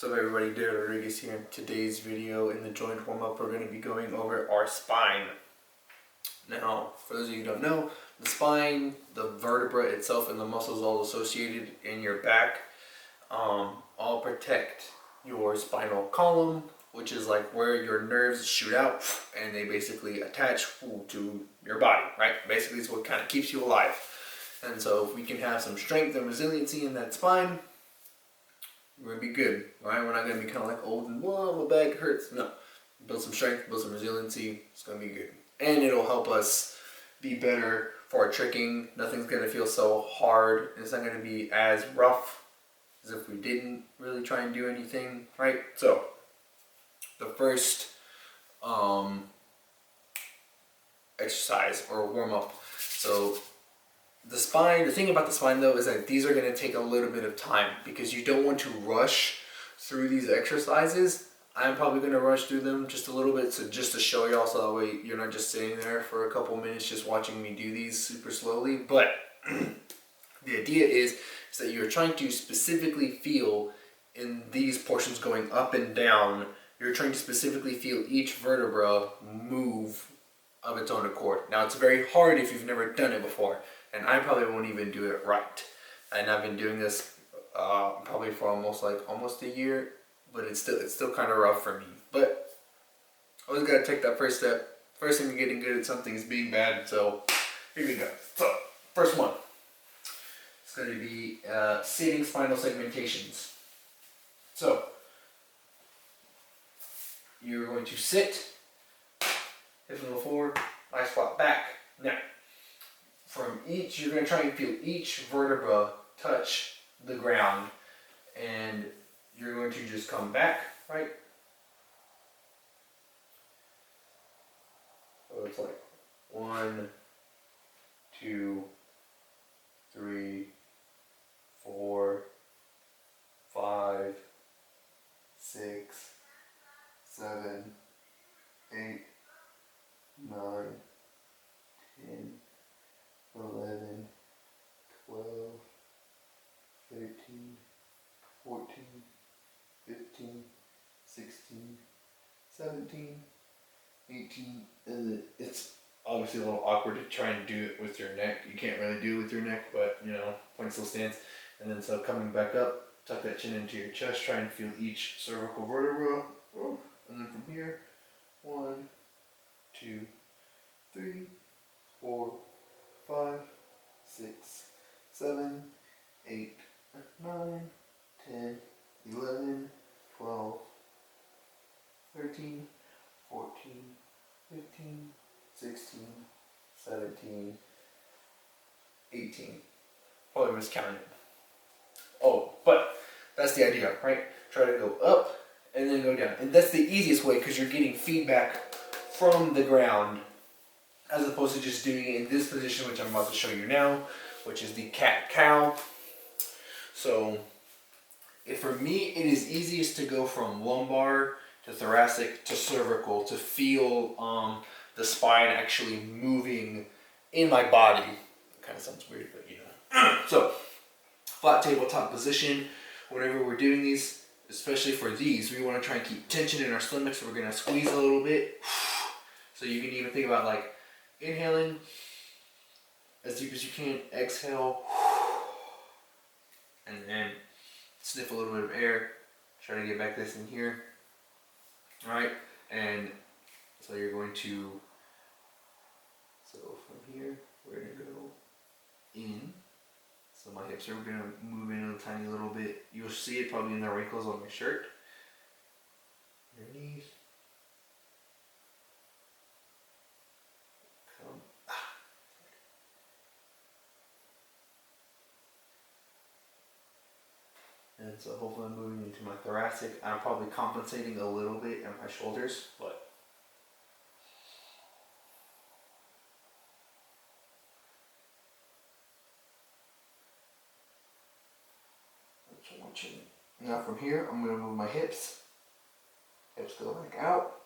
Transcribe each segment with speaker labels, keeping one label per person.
Speaker 1: What's up everybody, David Rodriguez here. In today's video in the joint warm-up we're going to be going over our spine. Now, for those of you who don't know, the spine, the vertebra itself and the muscles all associated in your back all protect your spinal column, which is like where your nerves shoot out and they basically attach to your body, right? Basically it's what kind of keeps you alive. And so if we can have some strength and resiliency in that spine, we're going to be good, right? We're not going to be kind of like old and, whoa, my back hurts. No. Build some strength, build some resiliency. It's going to be good. And it'll help us be better for our tricking. Nothing's going to feel so hard. It's not going to be as rough as if we didn't really try and do anything, right? So, the first exercise or warm-up. So, the spine, the thing about the spine though is that these are going to take a little bit of time because you don't want to rush through these exercises. I'm probably going to rush through them just a little bit, so just to show y'all, so that way you're not just sitting there for a couple minutes just watching me do these super slowly. But the idea is that you're trying to specifically feel in these portions going up and down, you're trying to specifically feel each vertebra move of its own accord. Now it's very hard if you've never done it before, and I probably won't even do it right. And I've been doing this probably for almost a year, but it's still kind of rough for me. But always gotta take that first step. First thing to getting good at something is being bad. So here we go. So first one, it's going to be sitting spinal segmentations. So you're going to sit, hips on the floor, nice flat back. Now, from each, you're going to try and feel each vertebra touch the ground, and you're going to just come back, right? So it's like 1, 2, 3, 4, 5, 6, 7, 8, 9, 10, 11, 12, 13, 14, 15, 16, 17, 18, and it's obviously a little awkward to try and do it with your neck. You can't really do it with your neck, but you know, point still stands. And then so coming back up, tuck that chin into your chest, try and feel each cervical vertebra. And then from here, 1, 2, 3, 4, 5, 6, 7, 8, 9, 10, 11, 12, 13, 14, 15, 16, 17, 18. Probably miscounted. Oh, but that's the idea, right? Try to go up and then go down. And that's the easiest way because you're getting feedback from the ground as opposed to just doing it in this position, which I'm about to show you now, which is the cat-cow. So for me, it is easiest to go from lumbar to thoracic to cervical to feel the spine actually moving in my body. It kind of sounds weird, but you know. So, flat tabletop position. Whenever we're doing these, especially for these, we want to try and keep tension in our stomach, so we're going to squeeze a little bit. So you can even think about like inhaling as deep as you can, exhale, and then sniff a little bit of air, try to get back this in here. Alright, and so you're going to, so from here, we're going to go in. So my hips are going to move in a tiny little bit. You'll see it probably in the wrinkles on my shirt. Underneath. Come. And so hopefully I'm moving into my thoracic. I'm probably compensating a little bit in my shoulders, but now from here, I'm going to move my hips. Hips go back out.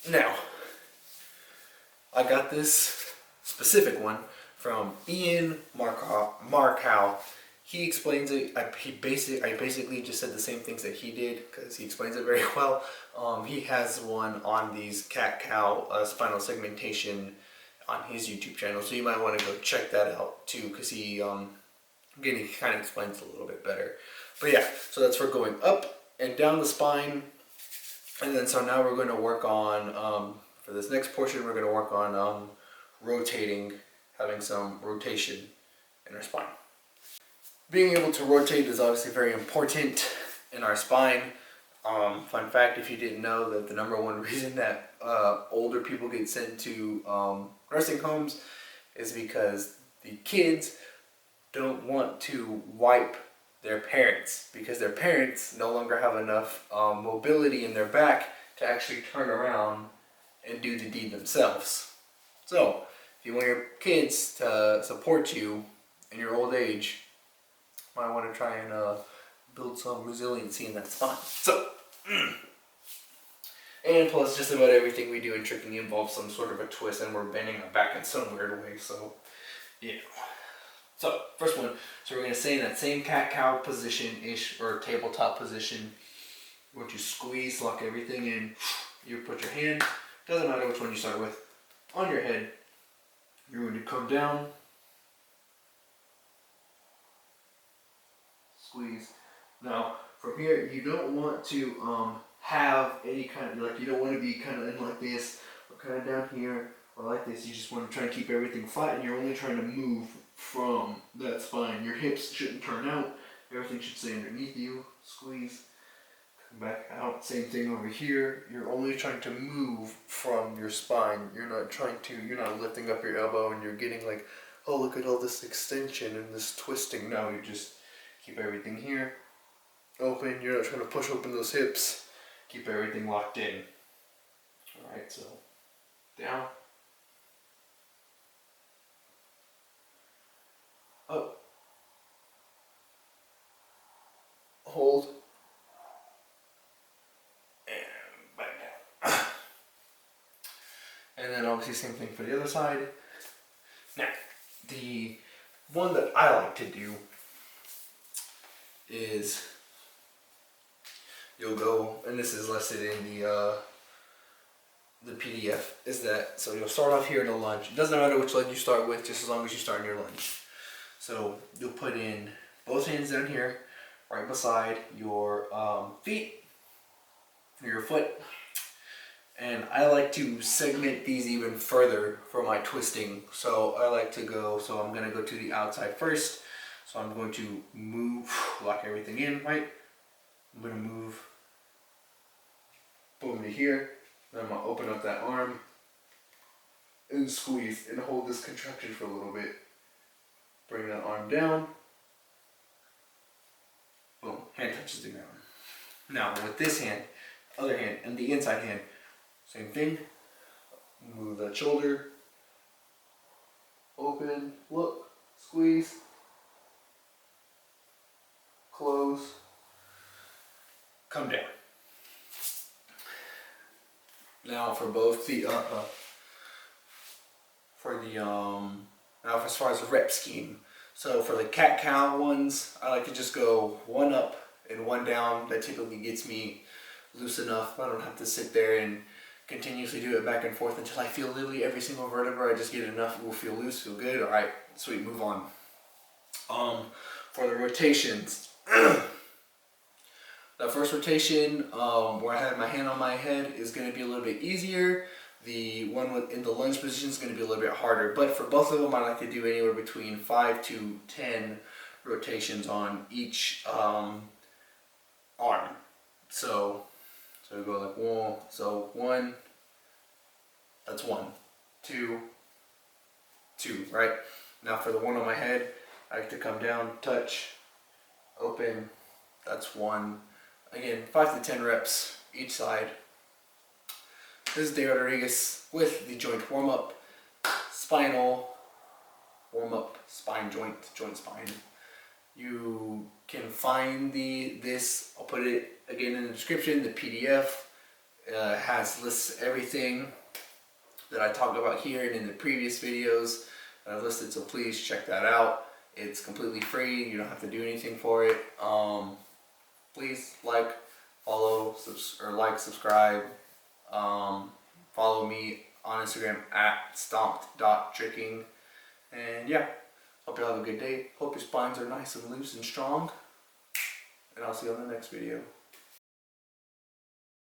Speaker 1: Now, I got this specific one from Ian Markow. He explains it. I basically just said the same things that he did because he explains it very well. He has one on these cat-cow spinal segmentation on his YouTube channel, so you might want to go check that out too, because he again, he kind of explains it a little bit better. But yeah, so that's for going up and down the spine, and then so now we're going to work on for this next portion, we're going to work on rotating, having some rotation in our spine. Being able to rotate is obviously very important in our spine. Fun fact, if you didn't know, that the number one reason that older people get sent to nursing homes is because the kids don't want to wipe their parents, because their parents no longer have enough mobility in their back to actually turn around and do the deed themselves. So, if you want your kids to support you in your old age, you might want to try and build some resiliency in that spine. So, and plus just about everything we do in tricking involves some sort of a twist, and we're bending our back in some weird way, so, yeah. So, first one, so we're going to stay in that same cat-cow position-ish, or tabletop position. Once you squeeze, lock everything in, you put your hand, doesn't matter which one you start with, on your head. You're going to come down, squeeze. Now, from here, you don't want to have any kind of, like, you don't want to be kind of in like this, or kind of down here, or like this. You just want to try and keep everything flat, and you're only trying to move from that spine. Your hips shouldn't turn out. Everything should stay underneath you. Squeeze. Come back out. Same thing over here. You're only trying to move from your spine. You're not lifting up your elbow and you're getting like, oh, look at all this extension and this twisting. No, you just keep everything here. Open. You're not trying to push open those hips. Keep everything locked in. Alright, so down. Up, hold, and back down. And then obviously same thing for the other side. Now, the one that I like to do is you'll go, and this is listed in the PDF, is that, so you'll start off here in a lunge. It doesn't matter which leg you start with, just as long as you start in your lunge. So you'll put in both hands down here, right beside your feet, your foot. And I like to segment these even further for my twisting. So I like to go, so I'm going to go to the outside first. So I'm going to move, lock everything in, right? I'm going to move, boom, to here. Then I'm going to open up that arm and squeeze and hold this contraction for a little bit. Bring that arm down. Boom, hand touches the ground. Now with this hand, other hand, and the inside hand, same thing. Move that shoulder. Open, look, squeeze. Close. Come down. Now for both the now as far as the rep scheme. So for the cat-cow ones, I like to just go one up and one down. That typically gets me loose enough. I don't have to sit there and continuously do it back and forth until I feel literally every single vertebra. I just get enough. It will feel loose, feel good. All right, sweet, move on. For the rotations, the first rotation where I have my hand on my head is going to be a little bit easier. The one in the lunge position is going to be a little bit harder, but for both of them, I like to do anywhere between 5 to 10 rotations on each arm. So we go like one. So one. That's 1, 2, 2. Right now for the one on my head, I like to come down, touch, open. That's 1. Again, 5 to 10 reps each side. This is David Rodriguez with the joint warm-up, spinal warm-up, spine joint spine. You can find this, I'll put it again in the description, the PDF Has lists everything that I talked about here and in the previous videos that I've listed, so please check that out. It's completely free. You don't have to do anything for it. Please like, follow, subscribe. Follow me on Instagram at stomped.tricking. And yeah, hope you have a good day. Hope your spines are nice and loose and strong. And I'll see you on the next video.